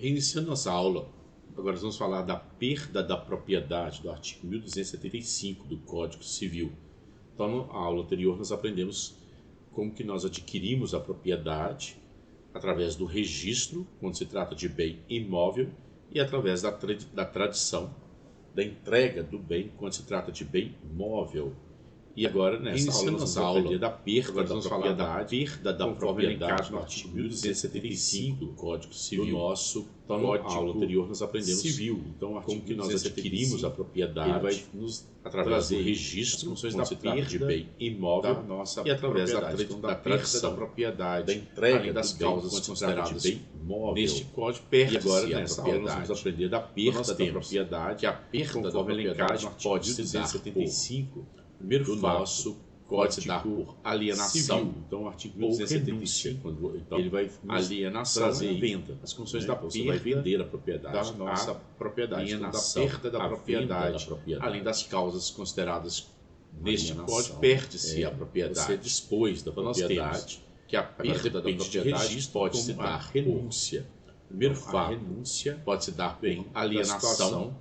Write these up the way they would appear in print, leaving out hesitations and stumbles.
Reiniciando nossa aula, agora nós vamos falar da perda da propriedade do artigo 1275 do Código Civil. Então, na aula anterior nós aprendemos como que nós adquirimos a propriedade através do registro, quando se trata de bem imóvel, e através da tradição, da entrega do bem, quando se trata de bem móvel. E agora, nessa aula, nós vamos aprender da perda da propriedade, conforme elencado no artigo 1275 do Código Civil. Então, na aula anterior, nós aprendemos civil. Então, como que nós adquirimos a propriedade, ele vai nos através do registro, funções da perda de bem imóvel, da nossa, e através da tradição, da propriedade, da entrega das causas consideradas bem móvel. Neste código, perde-se. E agora, nessa aula, nós vamos aprender da perda da propriedade, que a perda da propriedade pode se dar por primeiro fato, pode se dar por alienação. Civil. Então, o artigo 1275, quando ele vai alienação trazer venda. As condições da perda, vai vender a propriedade da nossa propriedade, alienação, da perda da propriedade, além das causas consideradas neste código, perde-se a propriedade. Você dispôs da propriedade, que a perda da propriedade pode se dar renúncia. Primeiro fato, a renúncia pode se dar por alienação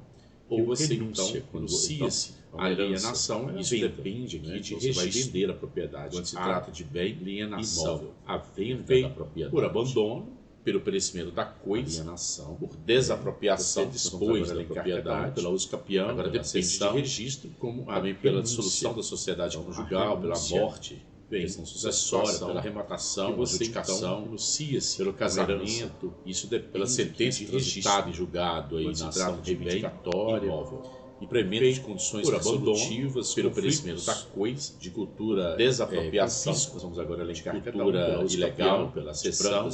ou você então renuncia-se. A alienação, isso depende aqui de você vai vender a propriedade. Quando se trata de bem imóvel, a venda da propriedade por abandono, pelo perecimento da coisa, alienação, por desapropriação, dispôs da propriedade, pela uso capião, agora depende de registro, como também pela dissolução da sociedade conjugal, pela morte, questão sucessória, pela arrematação, pela adjudicação, renuncia-se pelo casamento, isso depende pela sentença transitada em julgado aí na ação reivindicatória, imóvel. E premendo de condições resolutivas, pelo perecimento da coisa, de cultura desapropriação, nós vamos agora elencar de cultura ilegal, pela cessão,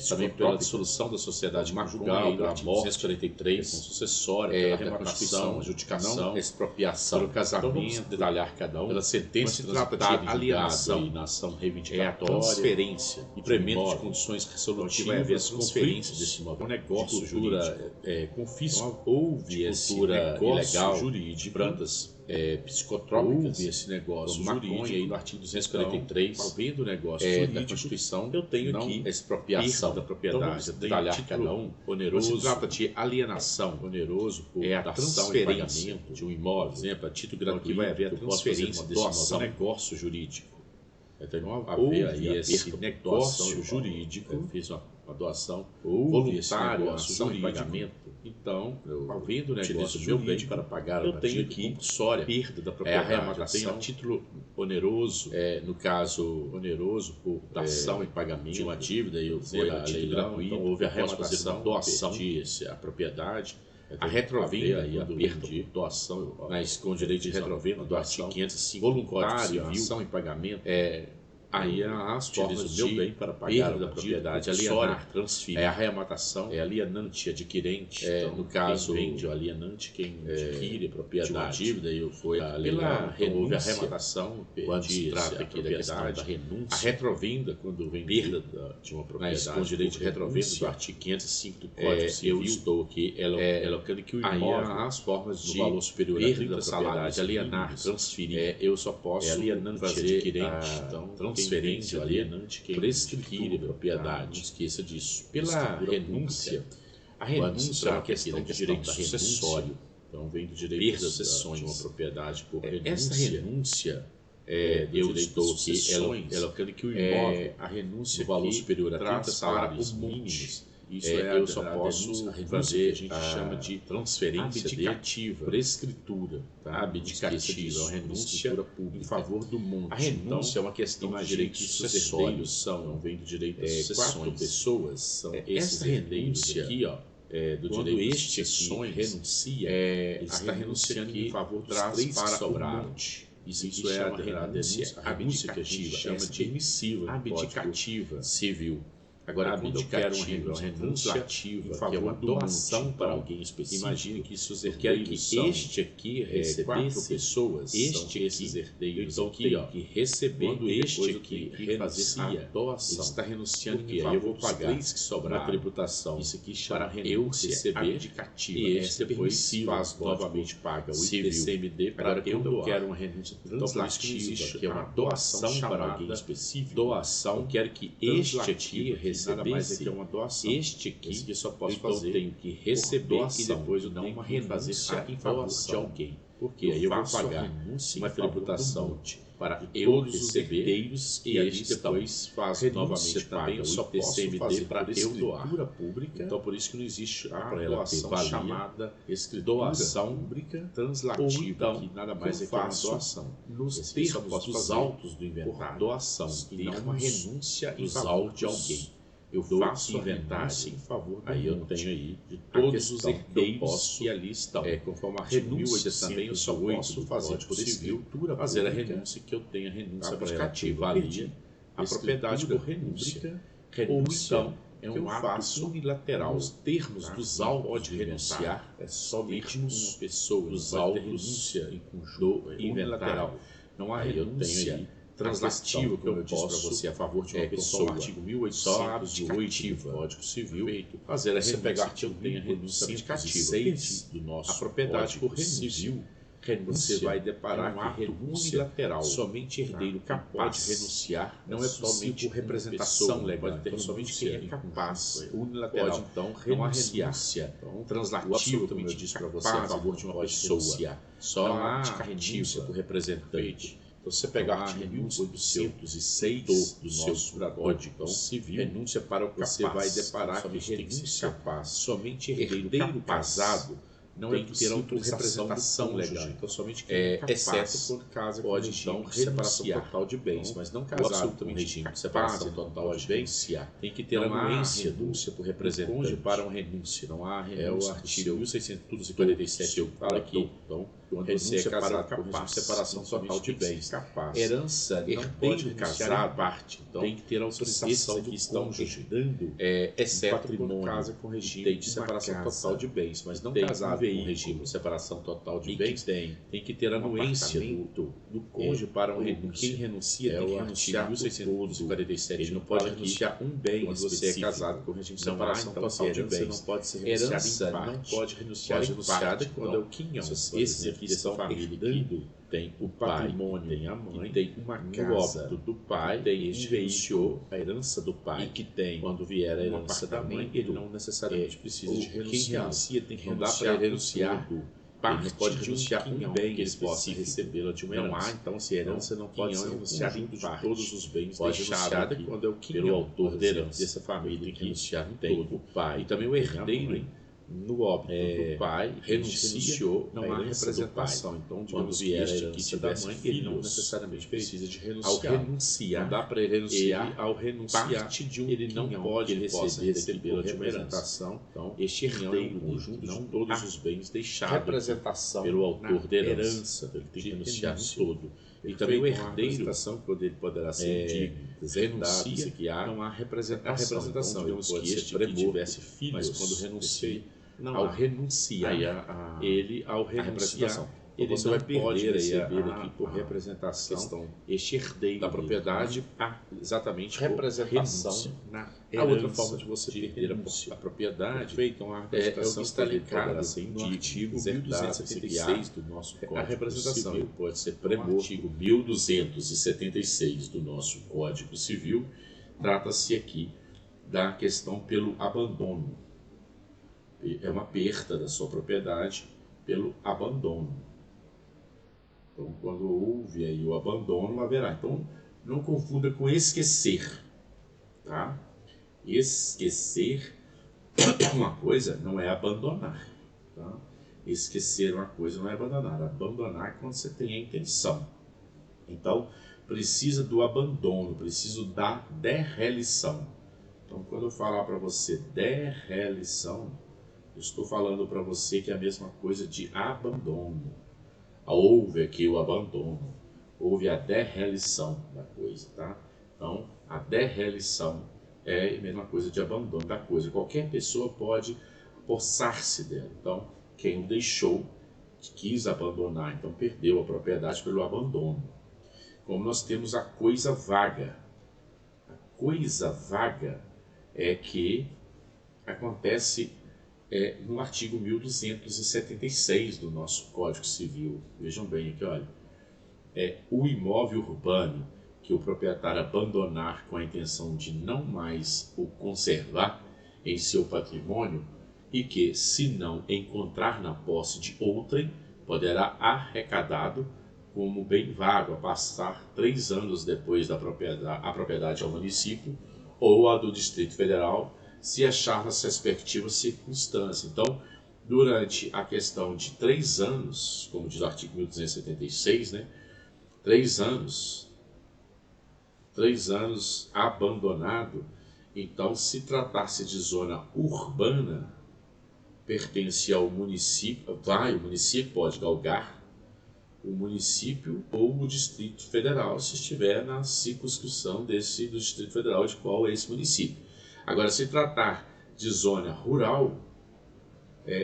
também pela dissolução da sociedade conjugal, pela morte, 143, sucessória, pela arrematação, adjudicação, expropriação, pelo casamento, detalhar cada um, pela sentença transitada de alienação, na ação reivindicatória, transferência, e premendo de condições resolutivas, vai haver transferência desse imóvel, um negócio jurídico, confisco, houve esse negócio legal, jurídico, plantas psicotrópicas, esse negócio jurídico aí no artigo 243, havendo negócio jurídico da Constituição, eu tenho aqui a expropriação da propriedade, detalhar cada um, oneroso, se trata de alienação, oneroso por a transferência de um imóvel, por exemplo, a título gratuito, que vai haver a transferência desse doação, negócio jurídico. Então, haver aí esse negócio jurídico, eu fiz uma doação voluntária, ação em pagamento. Então, havendo negócio meu bem para pagar, eu tenho aqui compulsória, perda da propriedade, a arrematação, a título oneroso, no caso oneroso por dação em pagamento de uma dívida, e foi a lei gratuita, então houve a arrematação, doação de a propriedade. A retrovenda e a perda de doação, mas com direito de retrovenda do artigo 505 voluntário, ação em pagamento, aí as formas de bem para pagar da propriedade, alienar, transferir, a reamatação, alienante, adquirente, então, no caso vende o alienante, quem adquire a propriedade de uma dívida, e foi a lei, houve a reamatação, quando se trata aqui da questão da renúncia, a retrovenda, quando vem perda de uma propriedade, com direito de retrovenda do artigo 505 do Código Civil, eu estou aqui, elocando que o imóvel, as formas de valor superior a 30 salários, alienar, transferir, eu só posso alienante, adquirente, então, transferência, alienante, quem adquire a propriedade, não esqueça disso. Pela renúncia, a renúncia é uma questão de direito sucessório, então vem do direito das sucessões de uma propriedade por renúncia. Essa renúncia, eu estou aqui, ela quer que o imóvel, a renúncia, o valor superior a 30 salários mínimos, isso eu só posso fazer, a gente chama de transferência abdicativa, por escritura, tá? Abdicativa, a renúncia em favor do monte. A renúncia é uma questão de direitos sucessórios, vem do direito das sucessões. 4 pessoas são esses renúncia aqui, ó. Do quando direito este aqui renuncia, está renunciando em favor dos 3 para sobraram. Isso é a renúncia abdicativa, que a gente chama de permissiva, abdicativa civil. Agora, quando eu quero uma renúncia ativa, que é uma doação para alguém específico, imagine que isso quero que este aqui recebesse 4 pessoas, esses herdeiros então, aqui, que receber, quando este aqui renuncia a doação, ele está renunciando que eu vou pagar 3 que sobraram, uma tributação, isso aqui chama eu receber abdicativa, e este depois faz novamente paga o IPCMD para eu não quero uma renúncia translativa, que é uma doação para alguém específico, doação, eu quero que este aqui receba nada mais é que uma doação. Este aqui só posso então fazer. Eu tenho que receber doação, e depois eu não tenho uma que fazer renúncia em favor de alguém. Porque Eu aí eu vou faço a pagar renúncia uma em favor do tributação monte, para de eu todos os receber, herdeiros e que ali este estão. depois faz Renúncia novamente também paga eu o só posso IPCMD fazer para por eu doar. escritura pública. Então por isso que não existe a para ela ter doação valia, chamada escritura doação pública translativa, então, que nada mais que é eu que uma faço doação. nos Esse eu só termos posso dos fazer autos do por inventário, doação e e não não uma uma renúncia em dos favor de autos alguém. Eu do faço a inventário. renúncia em favor do Aí eu monte, tenho aí de a todos os questão que eu herdeiros posso, que ali estão. conforme o artigo Renúncia 1808 também eu só posso do fazer Código por Civil, escritura fazer a pública, renúncia que eu tenha renúncia para ela ter abdicativa, valia, a propriedade por renúncia. Renúncia então é que um eu ato faço unilateral. nos termos Tá? dos Não autos pode do renunciar, inventário. é somente termos uma pessoa, dos não pode ter autos renúncia em conjunto do unilateral. inventário. Não há Aí eu tenho renúncia aí translativa, que como eu eu disse para posso, você, a favor de uma conforme pessoa. o artigo Só 1808 do Código Civil, feito, fazer a você renúncia pegar que eu tenha renúncia abdicativa. 106 do nosso A propriedade por Código renúncia. Civil, Você vai deparar um que ato renúncia unilateral. somente herdeiro Tá? capaz Pode renunciar, não não é é somente possível por representação representação legal, legal, então somente somente quem quem é é capaz capaz unilateral pode então não há renunciar. renúncia Então, translativa, como eu absolutamente disse para você, a capaz, favor ele de uma pode pessoa. renunciar. Só Não há há renúncia renúncia por representante. Então, se você pegar Não há artigo renúncia do seu 806 do seu nosso curador, Código então, Civil, renúncia para o capaz. você vai deparar então, que somente tem que renúncia ser capaz. somente Herdeiro herdeiro casado casado não tem é que ter possível autorização representação legal. legal. Então somente quem é capaz exceto quando casa com pode regime então de separação renunciar total de bens, Então, mas não o casado com absolutamente regime de separação capaz, total pode de bens. renunciar. Tem que ter Não há anuência renúncia por do representante. cônjuge para uma renúncia. Não há renúncia É o do artigo seu 1647 fala que então, quando renúncia você é para o casado com regime capaz, de separação somente total de tem que ser bens, capaz. herança não pode Herdeiro renunciar casado em parte. Então tem que ter autorização esses do que estão cônjuge, herdando exceto patrimônio, quando casa com regime tem de uma separação casa, total de bens, mas não tem casado com veículo, regime de separação total de e bens, que tem que ter anuência do cônjuge para uma renúncia. Quem renuncia É tem que o renunciar artigo por todo. 1647. Ele não pode fala que renunciar um bem quando você é específico. casado com regime de Não há, separação então, total de herança bens. não pode ser renunciada Herança em parte. não pode renunciar Pode em renunciar parte quando quando é o quinhão. Esses aqui dessa estão família herdando, tem o patrimônio, tem a mãe, e tem uma no casa óbito do pai, tem este renunciou a herança do pai, e que tem quando vier a um herança da mãe, apartamento, ele não necessariamente precisa de quem renunciar. renuncia tem que Não dá renunciar para renunciar tudo. parte Ele não pode de renunciar quinhão bem que ele possa específico. recebê-la de uma Não herança. há, então, se a herança não pode Quinhão ser é um renunciada em conjunto de parte. todos os bens Pode deixados renunciada aqui quando é o quinhão, pelo autor por da exemplo, herança dessa família, tem que renunciar tem todo. o pai E também o herdeiro, mãe, no óbito do pai, renunciou não há representação. Então, Quando digamos que vier a este que herança tiver da mãe, filhos, ele não necessariamente precisa de ao renunciar. renunciar, Não dá para ele renunciar ao renunciar, parte de um ele não quinhão pode que ele possa receber receber pela de uma herança. representação. Então, Este quinhão é um herdeiro, conjunto não de todos há os bens deixados representação pelo autor na da herança. herança. Ele tem de que renunciar em renúncia. todo. E Perfeito. também o Uma herdeiro, representação quando ele poderá ser renuncia, que há não há representação. a representação. Então, Ele digamos pode que ser este que premorto, tivesse filhos, mas quando renuncia, não ao há. renunciar, Aí ele ao a renunciar, representação. ele Você não vai perder pode aí receber a aqui por representação questão este herdeiro da propriedade, exatamente representação por renúncia. na A herança. outra forma de você perder renúncia. a propriedade Perfeito, uma é o representação que está poder linkado poderá ser no indígena, artigo exerdado, 1276 do nosso Código a representação Civil. pode ser No premorto. artigo 1276 do nosso Código Civil, trata-se aqui da questão pelo abandono. É uma perda da sua propriedade pelo abandono. Então, quando houve aí o abandono, haverá. Então, não confunda com esquecer, tá? Esquecer uma coisa não é abandonar, tá? Esquecer uma coisa não é abandonar. Abandonar é quando você tem a intenção. Então, precisa do abandono, preciso da derrelição. Então, quando eu falar para você derrelição, eu estou falando para você que é a mesma coisa de abandono. Houve aqui o abandono, houve a derrelição da coisa, tá? Então, a derrelição é a mesma coisa de abandono da coisa. Qualquer pessoa pode possar-se dela. Então, quem o deixou, quis abandonar, então perdeu a propriedade pelo abandono. Como nós temos a coisa vaga. A coisa vaga é que acontece no artigo 1276 do nosso Código Civil. Vejam bem aqui, olha. O imóvel urbano que o proprietário abandonar com a intenção de não mais o conservar em seu patrimônio e que, se não encontrar na posse de outrem, poderá arrecadado como bem vago a passar 3 anos depois da propriedade ao município ou a do Distrito Federal, se achar nas respectivas circunstâncias. Então, durante a questão de 3 anos, como diz o artigo 1276, né, 3 anos abandonado, então, se tratasse de zona urbana, pertence ao município, o município pode galgar o município ou o Distrito Federal, se estiver na circunscrição do Distrito Federal de qual é esse município. Agora, se tratar de zona rural,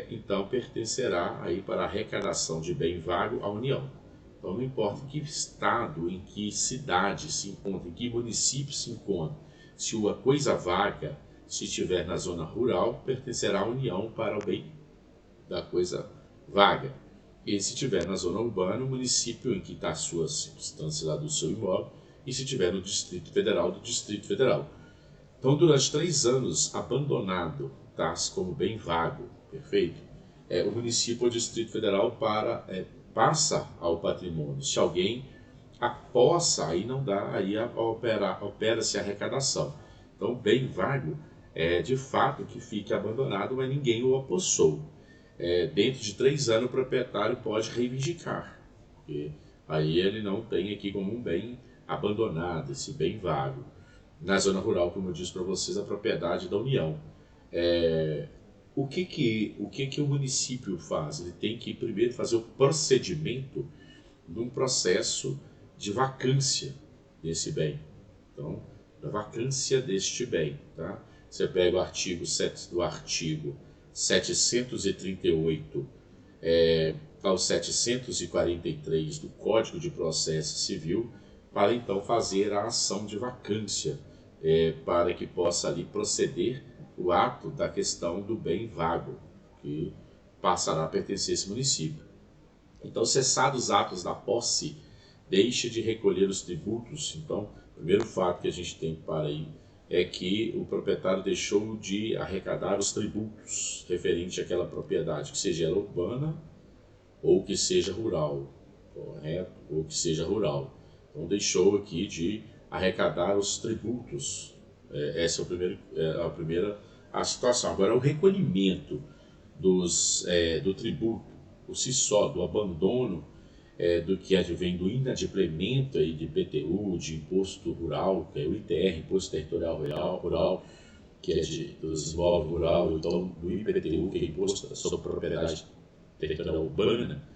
então pertencerá aí para a arrecadação de bem vago à União. Então, não importa em que estado, em que cidade se encontra, em que município se encontra, se uma coisa vaga, se estiver na zona rural, pertencerá à União para o bem da coisa vaga. E se estiver na zona urbana, o município em que está a sua circunstância lá do seu imóvel, e se estiver no Distrito Federal, do Distrito Federal. Então, durante 3 anos abandonado, tá, como bem vago, perfeito? O município ou Distrito Federal passa ao patrimônio. Se alguém apossa, aí não dá, aí opera-se a arrecadação. Então, bem vago é de fato que fique abandonado, mas ninguém o apossou. Dentro de 3 anos o proprietário pode reivindicar, porque aí ele não tem aqui como um bem abandonado, esse bem vago. Na zona rural, como eu disse para vocês, a propriedade da União. O que o município faz? Ele tem que primeiro fazer o procedimento de um processo de vacância desse bem. Então, da vacância deste bem, tá? Você pega o artigo 738 ao 743 do Código de Processo Civil, para então fazer a ação de vacância, para que possa ali proceder o ato da questão do bem vago, que passará a pertencer a esse município. Então, cessados os atos da posse, deixa de recolher os tributos. Então, o primeiro fato que a gente tem para aí é que o proprietário deixou de arrecadar os tributos referente àquela propriedade, que seja ela urbana ou que seja rural, correto? Ou que seja rural. Então, deixou aqui de arrecadar os tributos. Essa é a primeira situação. Agora, o recolhimento do tributo, por si só, do abandono, do que advém do inadimplemento aí de IPTU, de imposto rural, que é o ITR, Imposto Territorial Rural, que é dos imóveis rural, então do IPTU, que é Imposto sobre Propriedade Territorial Urbana,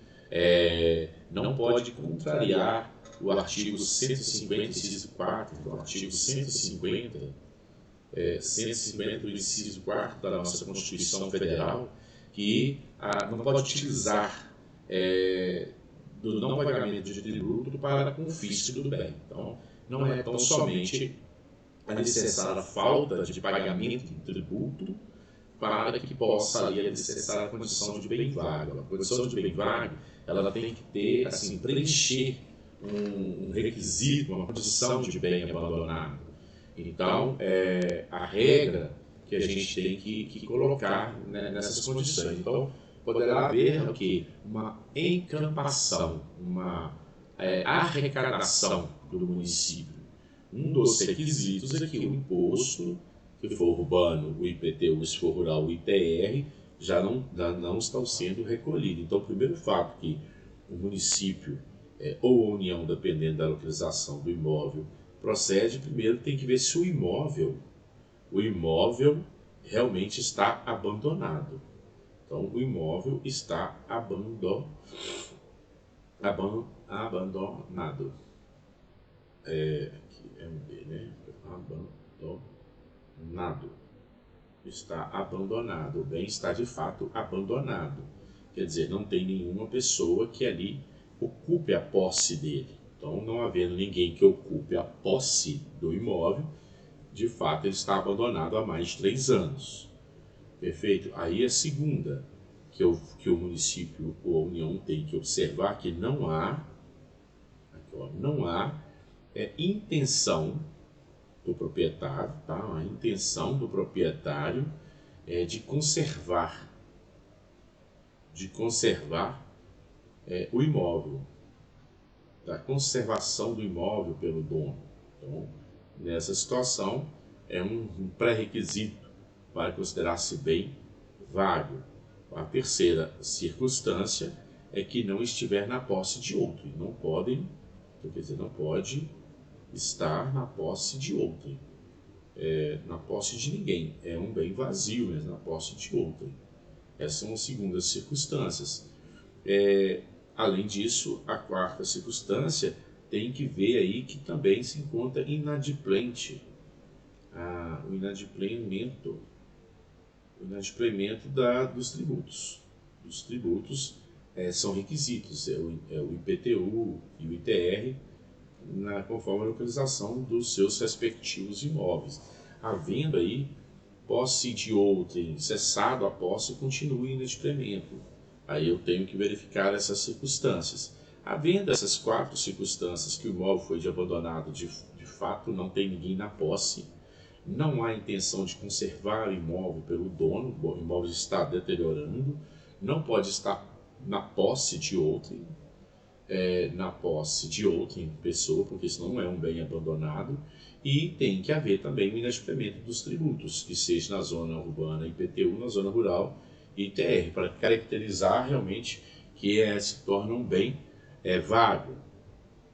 não pode contrariar o artigo 150, inciso 4, do artigo 150 do inciso 4 da nossa Constituição Federal, que não pode utilizar do não pagamento de tributo para confisco do bem. Então, não é tão somente a necessária falta de pagamento de tributo para que possa ali necessária a condição de bem vago. A condição de bem vago, ela tem que ter, assim, preencher um requisito, uma condição de bem abandonado. Então, a regra que a gente tem que colocar, né, nessas condições. Então, poderá haver o quê? Uma encampação, uma arrecadação do município. Um dos requisitos é que o imposto, que for urbano, o IPTU, se for rural, o ITR, já não estão sendo recolhidos. Então, o primeiro fato que o município ou a União, dependendo da localização do imóvel, procede, primeiro tem que ver se o imóvel realmente está abandonado. Então, o imóvel está abandonado. Aqui é um B, né? Abandonado. Está abandonado. O bem está de fato abandonado. Quer dizer, não tem nenhuma pessoa que ali ocupe a posse dele. Então, não havendo ninguém que ocupe a posse do imóvel, de fato ele está abandonado há mais de 3 anos. Perfeito? Aí a segunda que o município ou a União tem que observar que não há intenção do proprietário, tá? A intenção do proprietário é de conservar o imóvel, da conservação do imóvel pelo dono. Então, nessa situação, é um pré-requisito para considerar-se bem vago. A terceira circunstância é que não estiver na posse de outro. Não pode estar na posse de outro, na posse de ninguém. É um bem vazio, mas na posse de outro. Essas são as segundas circunstâncias. Além disso, a quarta circunstância tem que ver aí que também se encontra inadimplente. O inadimplemento dos tributos. Os tributos são requisitos, o IPTU e o ITR, conforme a localização dos seus respectivos imóveis. Havendo aí posse de outrem, cessado a posse, continua o inadimplemento. Aí eu tenho que verificar essas circunstâncias. Havendo essas quatro circunstâncias, que o imóvel foi abandonado de fato, não tem ninguém na posse, não há intenção de conservar o imóvel pelo dono, o imóvel está deteriorando, não pode estar na posse de outrem, pessoa, porque isso não é um bem abandonado, e tem que haver também o inadimplemento dos tributos, que seja na zona urbana IPTU, na zona rural ITR, para caracterizar realmente que se torna um bem vago.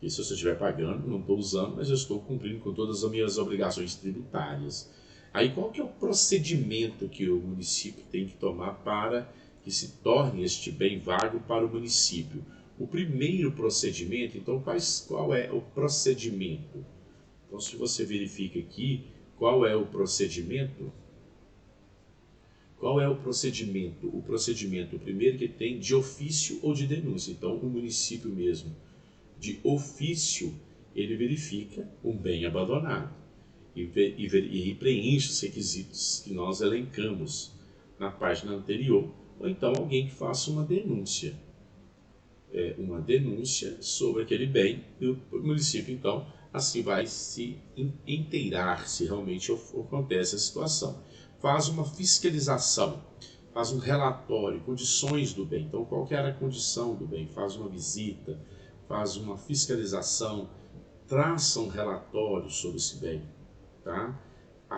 E se você estiver pagando, não estou usando, mas eu estou cumprindo com todas as minhas obrigações tributárias. Aí qual que é o procedimento que o município tem que tomar para que se torne este bem vago para o município? O primeiro procedimento, então qual é o procedimento? Então se você verifica aqui, qual é o procedimento? Qual é o procedimento? O procedimento, o primeiro que tem de ofício ou de denúncia. Então o município mesmo, de ofício, ele verifica um bem abandonado e preenche os requisitos que nós elencamos na página anterior, ou então alguém que faça uma denúncia sobre aquele bem, e o município então assim vai se inteirar se realmente acontece a situação. Faz uma fiscalização, faz um relatório, condições do bem. Então qual que era a condição do bem? Faz uma visita, faz uma fiscalização, traça um relatório sobre esse bem, tá?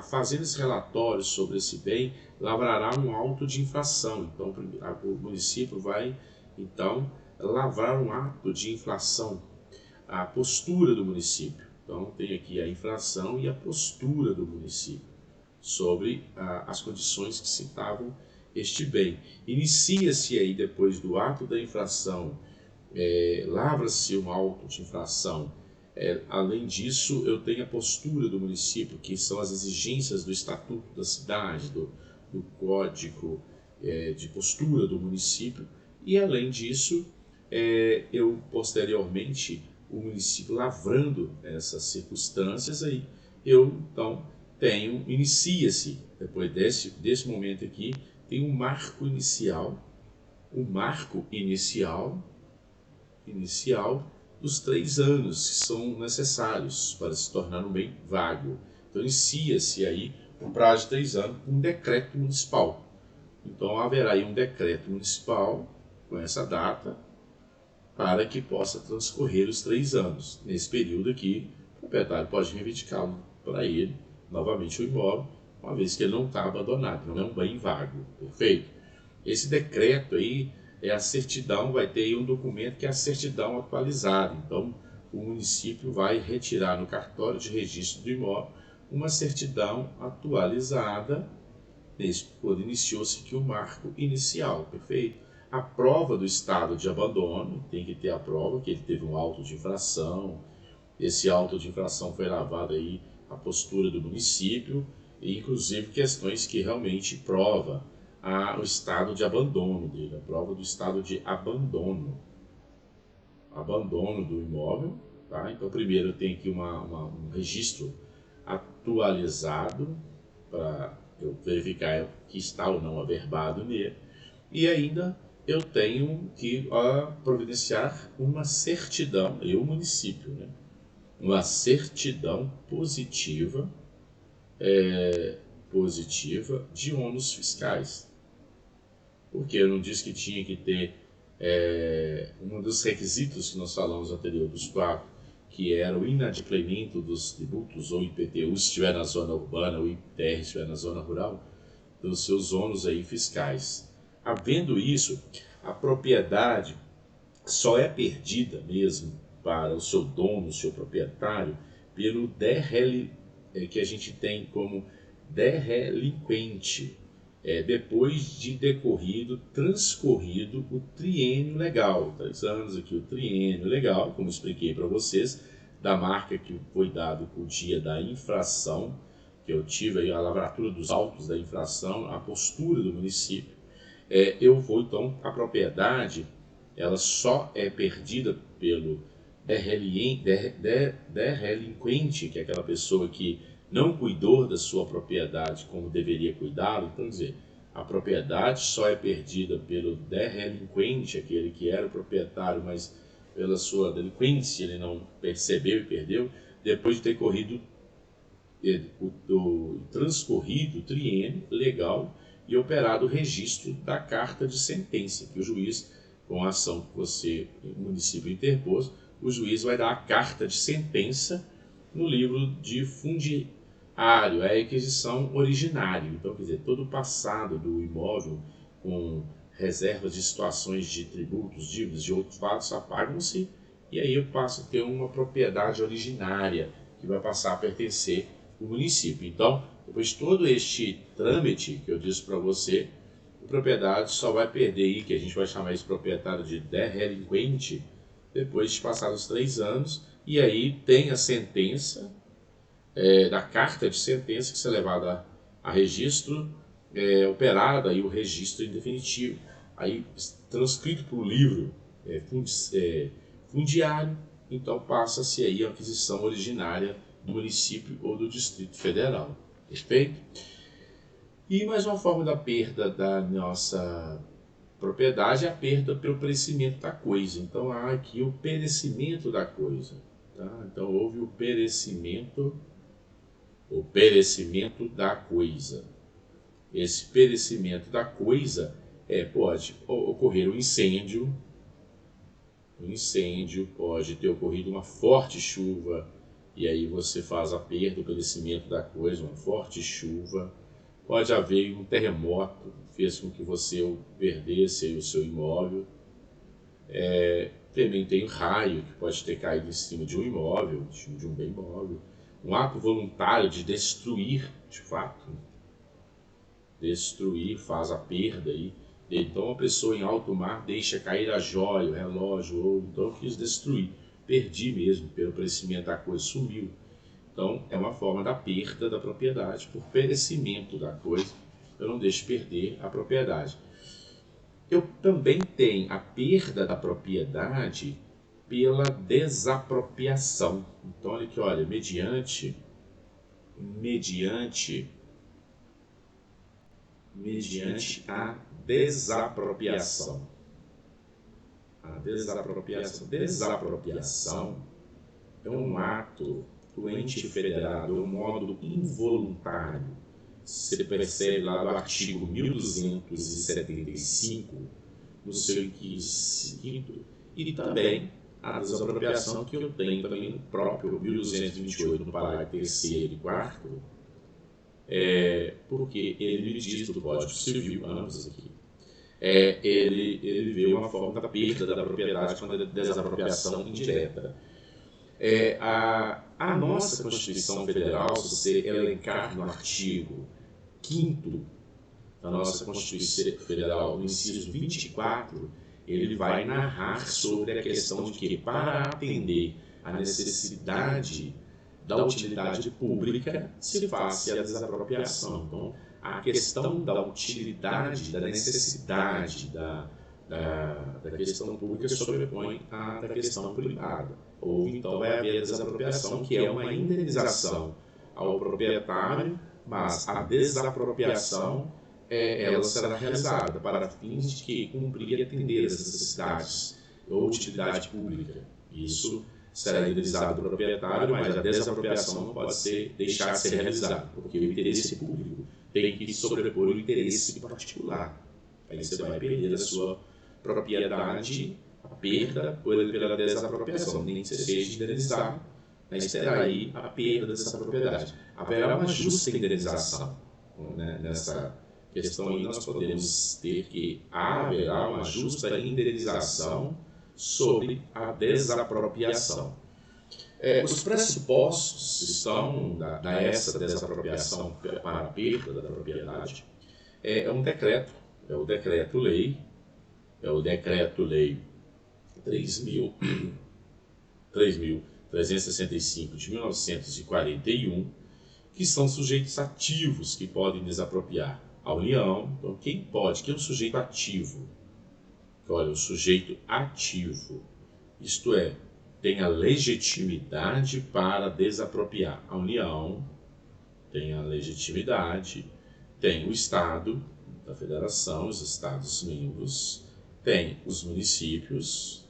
Fazendo esse relatório sobre esse bem, lavrará um auto de infração. Então o município vai então lavrar um ato de infração, a postura do município. Então tem aqui a infração e a postura do município sobre as condições que citavam este bem. Inicia-se aí depois do ato da infração, lavra-se um auto de infração. Além disso, eu tenho a postura do município, que são as exigências do Estatuto da Cidade, do Código de Postura do município, e além disso, eu posteriormente, o município lavrando essas circunstâncias, aí eu então inicia-se, depois desse momento aqui, tem um marco inicial, dos 3 anos que são necessários para se tornar um bem vago. Então inicia-se aí um prazo de 3 anos, um decreto municipal. Então haverá aí um decreto municipal com essa data para que possa transcorrer os 3 anos. Nesse período aqui, o proprietário pode reivindicar para ele novamente o imóvel, uma vez que ele não está abandonado, não é um bem vago, perfeito? Esse decreto aí a certidão, vai ter aí um documento que é a certidão atualizada. Então, o município vai retirar no cartório de registro do imóvel uma certidão atualizada, quando iniciou-se aqui o marco inicial, perfeito? A prova do estado de abandono, tem que ter a prova que ele teve um auto de infração, esse auto de infração foi lavado aí a postura do município, e inclusive questões que realmente prova o estado de abandono dele, a prova do estado de abandono do imóvel, tá? Então primeiro tem aqui um registro atualizado para eu verificar que está ou não averbado nele, e ainda eu tenho que providenciar uma certidão, o município, né? uma certidão positiva de ônus fiscais. Porque eu não disse que tinha que ter um dos requisitos que nós falamos anterior, dos 4, que era o inadimplemento dos tributos, ou IPTU, se estiver na zona urbana, ou IPTR, se estiver na zona rural, dos seus ônus aí fiscais. Havendo isso, a propriedade só é perdida mesmo para o seu dono, o seu proprietário, pelo que a gente tem como derrelinquente, depois de transcorrido o triênio legal. 3 anos aqui, o triênio legal, como expliquei para vocês, da marca que foi dado com o dia da infração, que eu tive aí a lavratura dos autos da infração, a postura do município. Então, a propriedade, ela só é perdida pelo derrelinquente, que é aquela pessoa que não cuidou da sua propriedade como deveria cuidá-la. Então, quer dizer, a propriedade só é perdida pelo derrelinquente, aquele que era o proprietário, mas pela sua delinquência ele não percebeu e perdeu, depois de ter transcorrido o triênio legal e operado o registro da carta de sentença, que o juiz, com a ação que o município interpôs, o juiz vai dar a carta de sentença no livro de fundiário, é a requisição originária. Então, quer dizer, todo o passado do imóvel, com reservas de situações de tributos, dívidas, de outros fatos, apagam-se, e aí eu passo a ter uma propriedade originária, que vai passar a pertencer ao município. Então, depois de todo este trâmite que eu disse para você, o proprietário só vai perder aí, que a gente vai chamar esse proprietário de derrelinquente, depois de passados 3 anos, e aí tem a sentença, da carta de sentença que será levada a registro, operada aí o registro em definitivo, aí transcrito para o livro fundiário, então passa-se aí a aquisição originária do município ou do Distrito Federal. Perfeito? E mais uma forma da perda da nossa propriedade é a perda pelo perecimento da coisa. Então há aqui o perecimento da coisa. Tá? Então houve o perecimento da coisa. Esse perecimento da coisa pode ocorrer um incêndio, pode ter ocorrido uma forte chuva, e aí você faz a perda, o perecimento da coisa, uma forte chuva. Pode haver um terremoto, fez com que você perdesse aí o seu imóvel. Também tem um raio que pode ter caído em cima de um imóvel, de um bem imóvel. Um ato voluntário de destruir, de fato. Destruir, faz a perda aí. Então a pessoa em alto mar deixa cair a joia, o relógio, ou então eu quis destruir. Perdi mesmo, pelo perecimento da coisa, sumiu. Então é uma forma da perda da propriedade, por perecimento da coisa, eu não deixo perder a propriedade. Eu também tenho a perda da propriedade pela desapropriação. Então olha aqui, olha, mediante a desapropriação. Desapropriação é um ato do ente federado, é um modo involuntário. Você percebe lá do artigo 1275, no seu inciso 5º, e também a desapropriação que eu tenho também no próprio 1228, no parágrafo 3º e 4º, porque ele me diz do Código Civil, ambos aqui, ele vê uma forma da perda da propriedade quando é desapropriação indireta. A nossa Constituição Federal, se você elencar no artigo 5º da nossa Constituição Federal, no inciso 24, ele vai narrar sobre a questão de que, para atender a necessidade da utilidade pública, se faça a desapropriação. Então, a questão da utilidade, da necessidade da questão pública sobrepõe a da questão privada. Ou então vai haver a desapropriação, que é uma indenização ao proprietário, mas a desapropriação ela será realizada para fins de que cumprir e atender as necessidades ou utilidade pública. Isso será indenizado o proprietário, mas a desapropriação não pode deixar de ser realizada, porque o interesse público tem que sobrepor o interesse particular. Aí você vai perder a sua propriedade, a perda pela desapropriação, nem que você seja indenizado, mas terá aí a perda dessa propriedade. Haverá uma justa indenização, né? Nessa questão aí nós podemos ter que haverá uma justa indenização sobre a desapropriação. Os pressupostos estão essa desapropriação para a perda da propriedade é um decreto, é o decreto-lei 3.365 de 1941, que são sujeitos ativos que podem desapropriar a União. Então, quem é um sujeito ativo? Olha, o sujeito ativo, isto é, tem a legitimidade para desapropriar. A União tem a legitimidade, tem o Estado da Federação, os Estados-membros, tem os municípios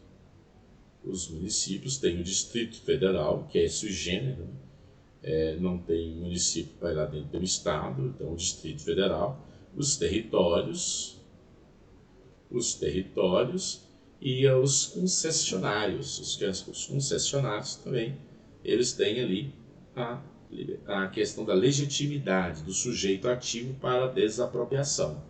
têm o Distrito Federal, que é sui generis, não tem município para ir lá dentro do Estado, então o Distrito Federal, os territórios e os concessionários. Os concessionários também, eles têm ali a questão da legitimidade do sujeito ativo para a desapropriação.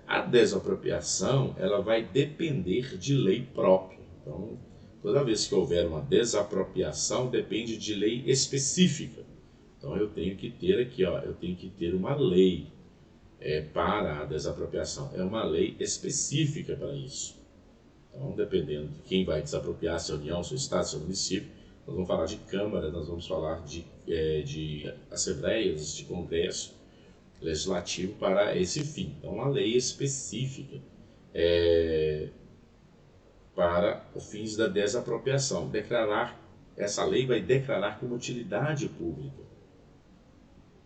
A desapropriação, ela vai depender de lei própria. Então, toda vez que houver uma desapropriação, depende de lei específica. Então, eu tenho que ter aqui, eu tenho que ter uma lei para a desapropriação. É uma lei específica para isso. Então, dependendo de quem vai desapropriar, se é a União, se é o Estado, se é o município, nós vamos falar de Câmara, nós vamos falar de assembleias, de Congresso Legislativo para esse fim. Então, uma lei específica para os fins da desapropriação. Essa lei vai declarar como utilidade pública.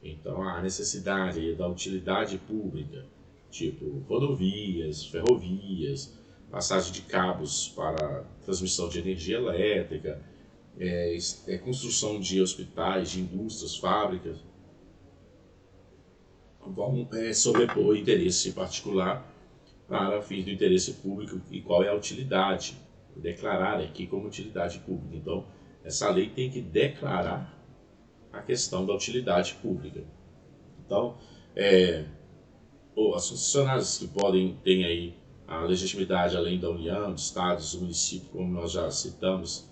Então, a necessidade da utilidade pública, tipo rodovias, ferrovias, passagem de cabos para transmissão de energia elétrica, construção de hospitais, de indústrias, fábricas, vão sobrepor o interesse particular para fins do interesse público e qual é a utilidade, declarar aqui como utilidade pública. Então, essa lei tem que declarar a questão da utilidade pública. Então, as concessionárias que têm aí a legitimidade além da União, dos estados, do município, como nós já citamos,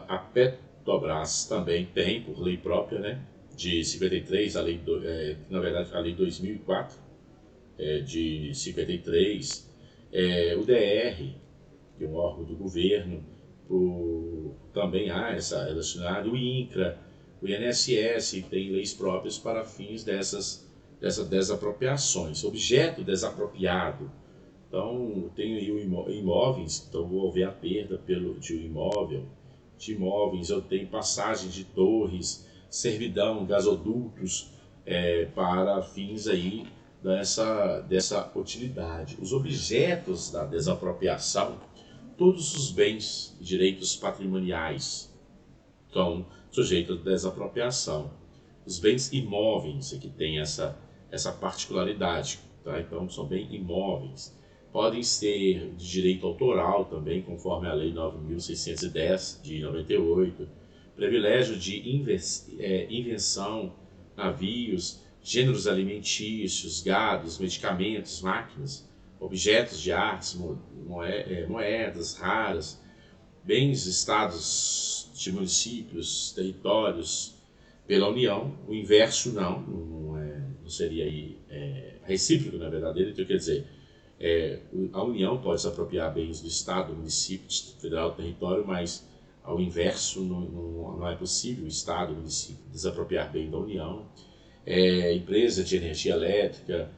a Petrobras também tem, por lei própria, né, de 53, na verdade a lei 2004, de 53, o DR, que é um órgão do governo, também há essa relacionada, o INCRA, o INSS tem leis próprias para fins dessas desapropriações. Objeto desapropriado, então tem aí imóveis, então vou haver a perda de imóveis, eu tenho passagem de torres, servidão, gasodutos, para fins aí dessa utilidade. Os objetos da desapropriação, todos os bens e direitos patrimoniais estão sujeitos à desapropriação. Os bens imóveis é que tem essa particularidade, tá? Então são bens imóveis. Podem ser de direito autoral também, conforme a Lei 9.610 de 98, privilégio de invenção, navios, gêneros alimentícios, gados, medicamentos, máquinas, objetos de artes, moedas raras, bens estados de municípios, territórios pela União. O inverso não seria aí recíproco, na verdade. Então, quer dizer, a União pode se apropriar bens do Estado, do município, do Distrito Federal, do território, mas ao inverso não é possível o Estado, o município desapropriar bem da União. Empresa de energia elétrica,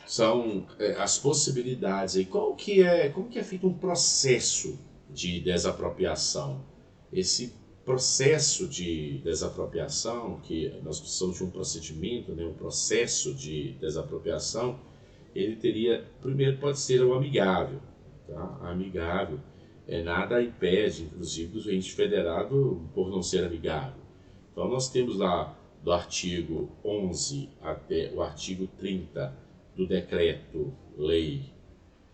são as possibilidades aí. Como que é feito um processo de desapropriação? Esse processo de desapropriação, que nós precisamos de um procedimento, né, um processo de desapropriação, ele teria, primeiro pode ser o amigável, tá? Amigável, nada impede, inclusive, do ente federado por não ser amigável. Então nós temos lá do artigo 11 até o artigo 30 do Decreto-Lei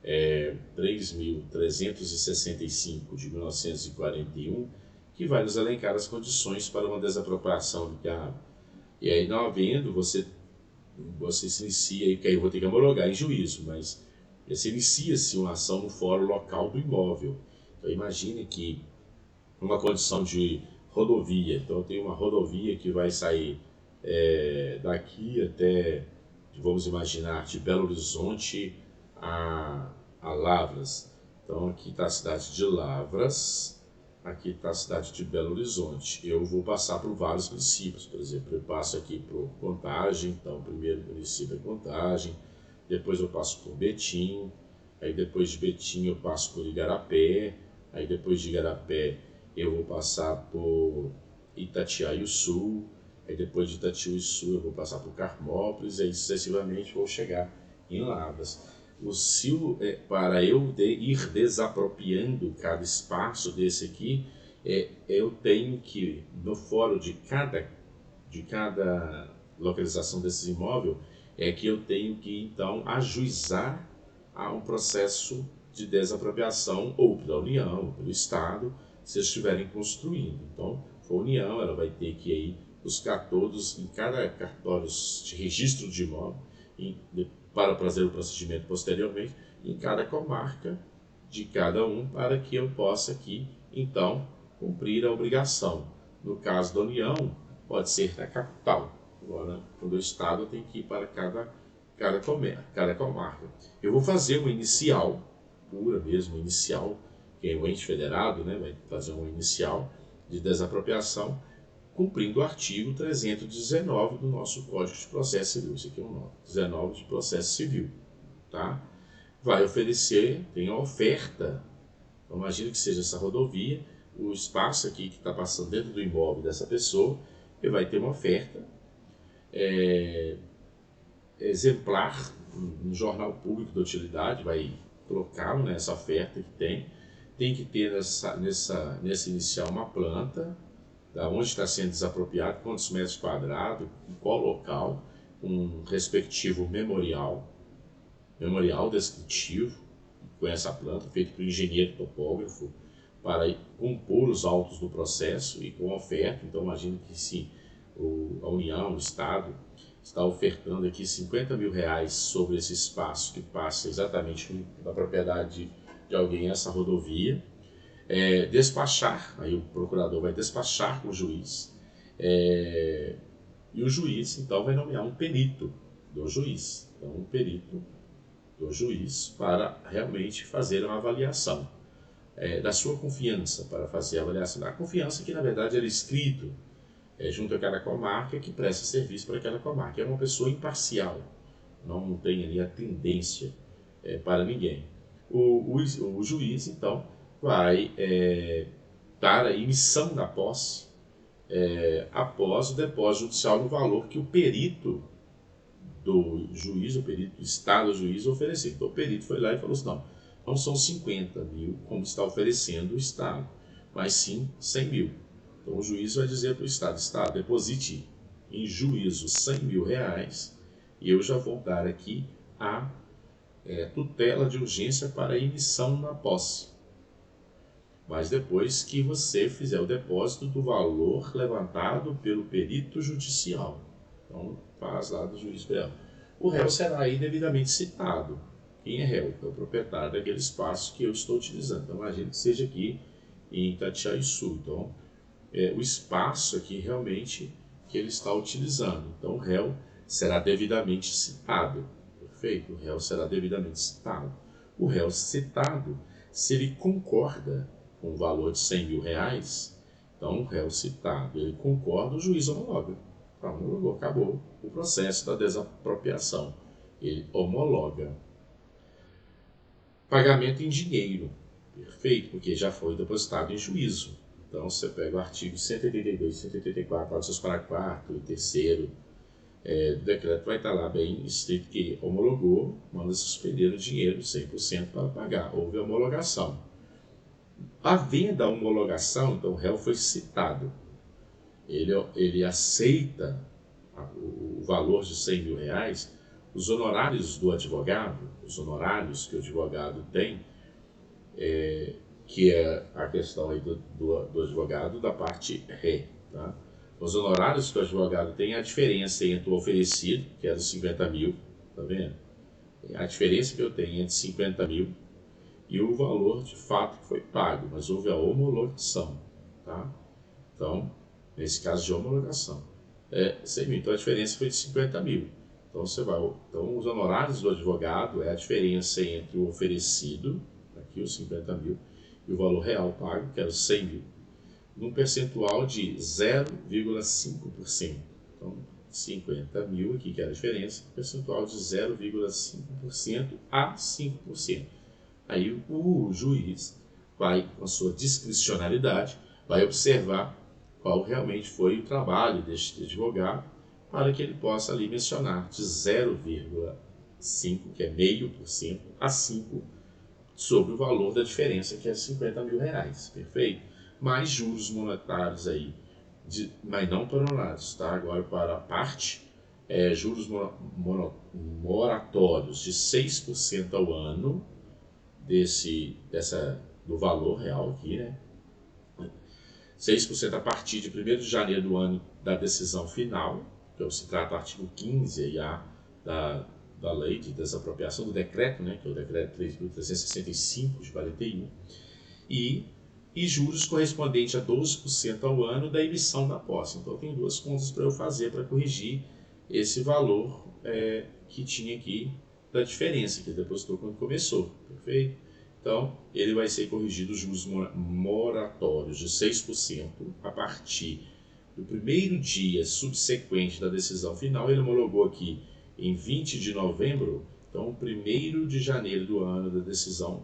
3.365 de 1941, que vai nos elencar as condições para uma desapropriação de gado. E aí, não havendo, você se inicia, que aí eu vou ter que homologar em juízo, mas você inicia-se uma ação no fórum local do imóvel. Então imagine que uma condição de rodovia, então eu tenho uma rodovia que vai sair daqui até, vamos imaginar, de Belo Horizonte a Lavras. Então aqui está a cidade de Lavras, aqui está a cidade de Belo Horizonte. Eu vou passar por vários municípios, por exemplo, eu passo aqui por Contagem, então o primeiro município é Contagem, depois eu passo por Betim, aí depois de Betim eu passo por Igarapé, aí depois de Igarapé eu vou passar por Itatiaiuçu, aí depois de Itatiaiuçu eu vou passar por Carmópolis, aí sucessivamente vou chegar em Lavras. Para eu ir desapropriando cada espaço desse aqui, eu tenho que, no fórum de cada localização desses imóveis, que eu tenho que então ajuizar a um processo de desapropriação ou pela União, ou pelo Estado, se eles estiverem construindo. Então, a União ela vai ter que aí buscar todos em cada cartório de registro de imóvel, para fazer o procedimento posteriormente, em cada comarca de cada um, para que eu possa aqui, então, cumprir a obrigação. No caso da União, pode ser na capital. Agora, quando o Estado tem que ir para cada comarca. Eu vou fazer uma inicial, pura mesmo, inicial, que é o ente federado, né, vai fazer uma inicial de desapropriação, cumprindo o artigo 319 do nosso Código de Processo Civil. Isso aqui é o nome, 19 de Processo Civil. Tá? Vai oferecer, tem a oferta. Então, imagina que seja essa rodovia, o espaço aqui que está passando dentro do imóvel dessa pessoa, ele vai ter uma oferta exemplar no jornal público da utilidade, vai colocá-lo nessa oferta que tem que ter nessa inicial uma planta, da onde está sendo desapropriado, quantos metros quadrados, em qual local, um respectivo memorial descritivo, com essa planta, feito por engenheiro topógrafo, para compor os autos do processo e com oferta. Então, imagine que se a União, o Estado, está ofertando aqui R$50 mil sobre esse espaço que passa exatamente da propriedade de alguém essa rodovia, despachar, aí o procurador vai despachar com o juiz, e o juiz então vai nomear um perito do juiz, então um perito do juiz para realmente fazer uma avaliação da sua confiança, para fazer a avaliação da confiança que na verdade era escrito junto àquela comarca que presta serviço para aquela comarca. É uma pessoa imparcial, não tem ali a tendência para ninguém. O juiz, então, vai dar a emissão da posse após o depósito judicial no valor que o perito do juiz, o perito do Estado, o juiz, oferecer. Então, o perito foi lá e falou assim, não são 50 mil, como está oferecendo o Estado, mas sim 100 mil. Então o juiz vai dizer para o Estado, deposite em juízo 100 mil e eu já vou dar aqui a tutela de urgência para a emissão da posse. Mas depois que você fizer o depósito do valor levantado pelo perito judicial. Então faz lá do juiz real. O réu será aí devidamente citado. Quem é réu? É o proprietário daquele espaço que eu estou utilizando. Então imagine que seja aqui em Itatiaiuçu. Então o espaço aqui realmente que ele está utilizando. Então o réu será devidamente citado. Perfeito? O réu será devidamente citado. O réu citado, se ele concorda com o valor de 100 mil então o réu citado, ele concorda, o juiz homologa. Homologou, acabou o processo da desapropriação. Ele homologa. Pagamento em dinheiro. Perfeito, porque já foi depositado em juízo. Então, você pega o artigo 182, 184, parágrafos para 4 e 3º do decreto, vai estar lá bem escrito que homologou, manda suspender o dinheiro 100% para pagar. Houve homologação. Havendo a homologação, então o réu foi citado, ele aceita o valor de 100 mil reais, os honorários do advogado, os honorários que o advogado tem, que é a questão aí do advogado da parte ré, tá? Os honorários que o advogado tem é a diferença entre o oferecido, que é dos 50 mil, tá vendo? A diferença que eu tenho entre 50 mil e o valor de fato que foi pago, mas houve a homologação, tá? Então, nesse caso de homologação, 100 mil, então a diferença foi de 50 mil. Então, então os honorários do advogado é a diferença entre o oferecido, aqui os 50 mil, e o valor real pago, que era os 100 mil, num percentual de 0,5%. Então, 50 mil aqui, que era a diferença, percentual de 0,5% a 5%. Aí o juiz vai, com a sua discricionalidade, vai observar qual realmente foi o trabalho deste advogado, para que ele possa ali mencionar de 0,5%, que é 0,5%, a 5% sobre o valor da diferença, que é 50 mil reais, perfeito? Mais juros monetários aí, mas não para honorários, tá? Agora para a parte, juros moratórios de 6% ao ano, do valor real aqui, né? 6% a partir de 1º de janeiro do ano da decisão final, que se trata do artigo 15 aí, da lei de desapropriação, do decreto, né, que é o decreto 3.365 de 41, e juros correspondentes a 12% ao ano da emissão da posse. Então, eu tenho duas contas para eu fazer para corrigir esse valor que tinha aqui da diferença que ele depositou quando começou, perfeito? Então, ele vai ser corrigido os juros moratórios de 6% a partir do primeiro dia subsequente da decisão final. Ele homologou aqui em 20 de novembro, então 1º de janeiro do ano da decisão,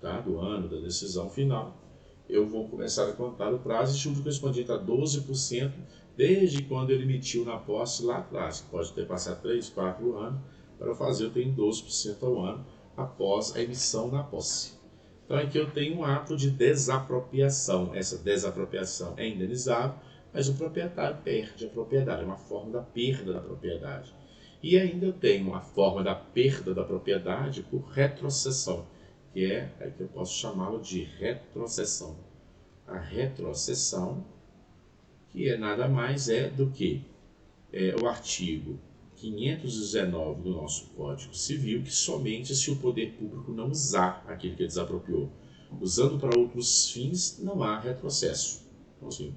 tá? Do ano da decisão final, eu vou começar a contar o prazo de juros correspondente a 12%, desde quando ele emitiu na posse lá atrás, que pode ter passado 3, 4 anos, para fazer eu tenho 12% ao ano após a emissão da posse. Então aqui eu tenho um ato de desapropriação. Essa desapropriação é indenizável, mas o proprietário perde a propriedade, é uma forma da perda da propriedade. E ainda eu tenho a forma da perda da propriedade por retrocessão, que que eu posso chamá-lo de retrocessão. A retrocessão, que nada mais do que o artigo 519 do nosso Código Civil, que somente se o poder público não usar aquilo que desapropriou. Usando para outros fins, não há retrocesso. Então, assim,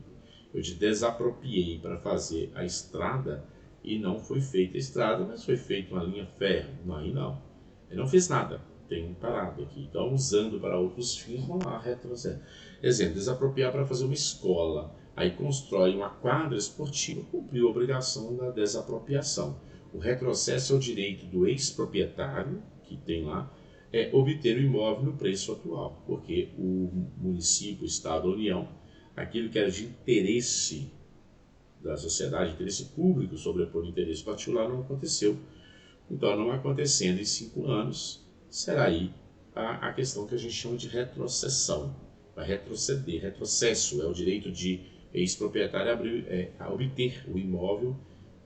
eu desapropriei para fazer a estrada e não foi feita a estrada, mas foi feita uma linha férrea. Aí não. Eu não fiz nada. Tem parado aqui. Então, usando para outros fins, não há retrocesso. Exemplo, desapropriar para fazer uma escola. Aí constrói uma quadra esportiva, cumpriu a obrigação da desapropriação. O retrocesso é o direito do ex-proprietário, que tem lá, obter o imóvel no preço atual, porque o município, o Estado, a União, aquilo que era de interesse da sociedade, interesse público sobrepor o interesse particular, não aconteceu. Então, não acontecendo em 5 anos, será aí a questão que a gente chama de retrocessão. Vai retroceder. Retrocesso é o direito de ex-proprietário a obter o imóvel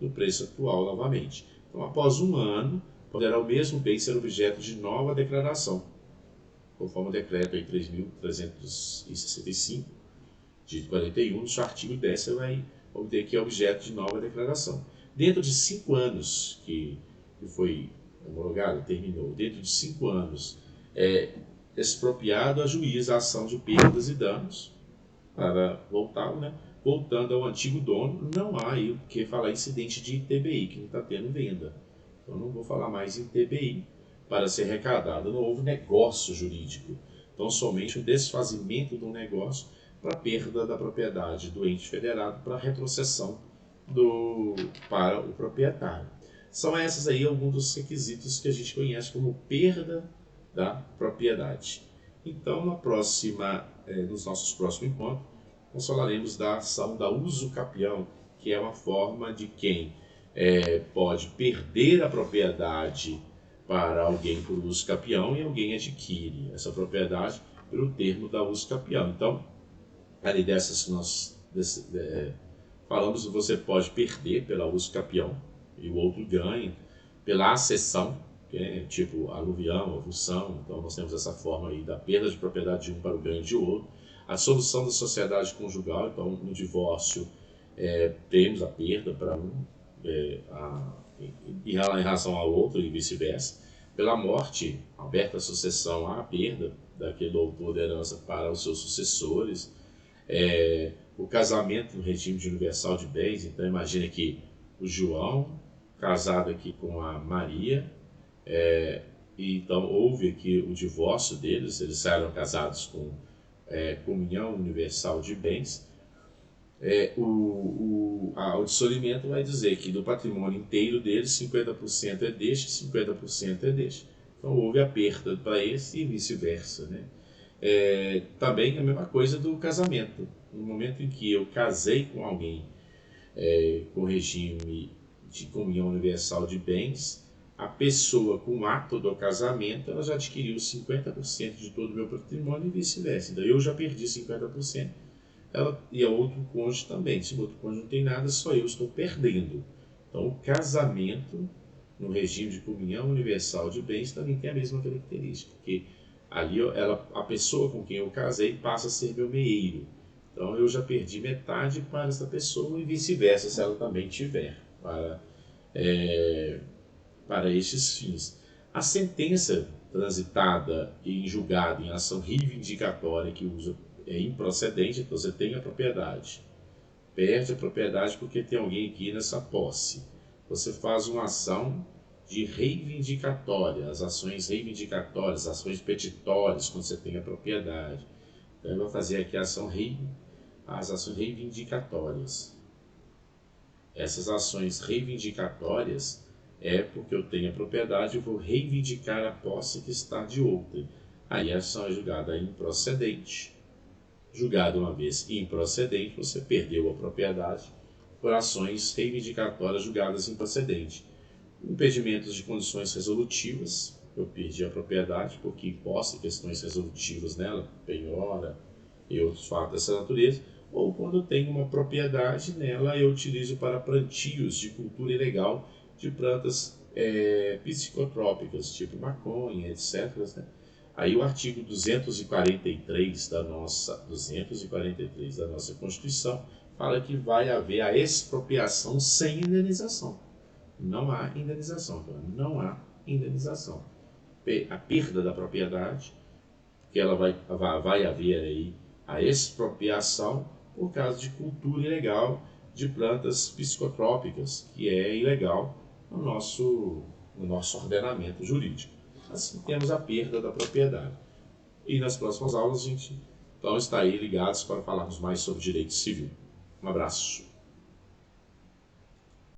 no preço atual novamente. Então, após 1 ano, poderá o mesmo bem ser objeto de nova declaração, conforme o decreto 3.365 de 41, no seu artigo 10, você vai obter que é objeto de nova declaração. Dentro de 5 anos que foi homologado, terminou, dentro de 5 anos, expropriado, ajuiza a ação de perdas e danos para voltá-lo, né? Voltando ao antigo dono, não há aí o que falar incidente de ITBI, que não está tendo venda. Então não vou falar mais em ITBI para ser arrecadado. Não houve negócio jurídico. Então somente o desfazimento do negócio para perda da propriedade do ente federado para retrocessão para o proprietário. São esses aí alguns dos requisitos que a gente conhece como perda da propriedade. Então nos nossos próximos encontros, nós falaremos da ação da uso capião, que é uma forma de quem pode perder a propriedade para alguém por uso capião e alguém adquire essa propriedade pelo termo da uso capião. Então, além dessas que nós falamos, você pode perder pela uso capião e o outro ganha pela acessão, que é tipo aluvião, avulsão. Então nós temos essa forma aí da perda de propriedade de um para o ganho de outro. A solução da sociedade conjugal, então no divórcio temos a perda para um em relação ao outro e vice-versa. Pela morte, aberta a sucessão, há a perda daquele autor da herança para os seus sucessores. O casamento no regime de universal de bens, então imagina que o João casado aqui com a Maria, e então houve aqui o divórcio deles, eles saíram casados com comunhão universal de bens. O dissolvimento vai dizer que do patrimônio inteiro deles, 50% é deste, 50% é deste. Então houve a perda para esse e vice-versa, né? Também a mesma coisa do casamento. No momento em que eu casei com alguém com regime de comunhão universal de bens, a pessoa com o ato do casamento ela já adquiriu 50% de todo o meu patrimônio e vice-versa. Então eu já perdi 50%, ela e a outro cônjuge também. Se o outro cônjuge não tem nada, só eu estou perdendo. Então o casamento no regime de comunhão universal de bens também tem a mesma característica, porque ali a pessoa com quem eu casei passa a ser meu meeiro. Então eu já perdi metade para essa pessoa e vice-versa, se ela também tiver, para estes fins. A sentença transitada e julgada em ação reivindicatória que usa é improcedente, então você tem a propriedade. Perde a propriedade porque tem alguém aqui nessa posse. Você faz uma ação de reivindicatória, as ações reivindicatórias, as ações petitórias, quando você tem a propriedade. Então, eu vou fazer aqui as ações reivindicatórias. Essas ações reivindicatórias é porque eu tenho a propriedade e vou reivindicar a posse que está de outrem. Aí a ação é julgada improcedente. Julgada uma vez improcedente, você perdeu a propriedade por ações reivindicatórias julgadas improcedente. Impedimentos de condições resolutivas, eu perdi a propriedade porque imposta questões resolutivas nela, penhora e outros fatos dessa natureza, ou quando eu tenho uma propriedade nela, eu utilizo para plantios de cultura ilegal de plantas psicotrópicas, tipo maconha, etc. Né? Aí o artigo 243 da nossa Constituição fala que vai haver a expropriação sem indenização. Não há indenização, não há indenização. A perda da propriedade, que ela vai haver aí a expropriação por causa de cultura ilegal de plantas psicotrópicas, que é ilegal no nosso ordenamento jurídico. Assim temos a perda da propriedade. E nas próximas aulas a gente então está aí ligados para falarmos mais sobre direito civil. Um abraço.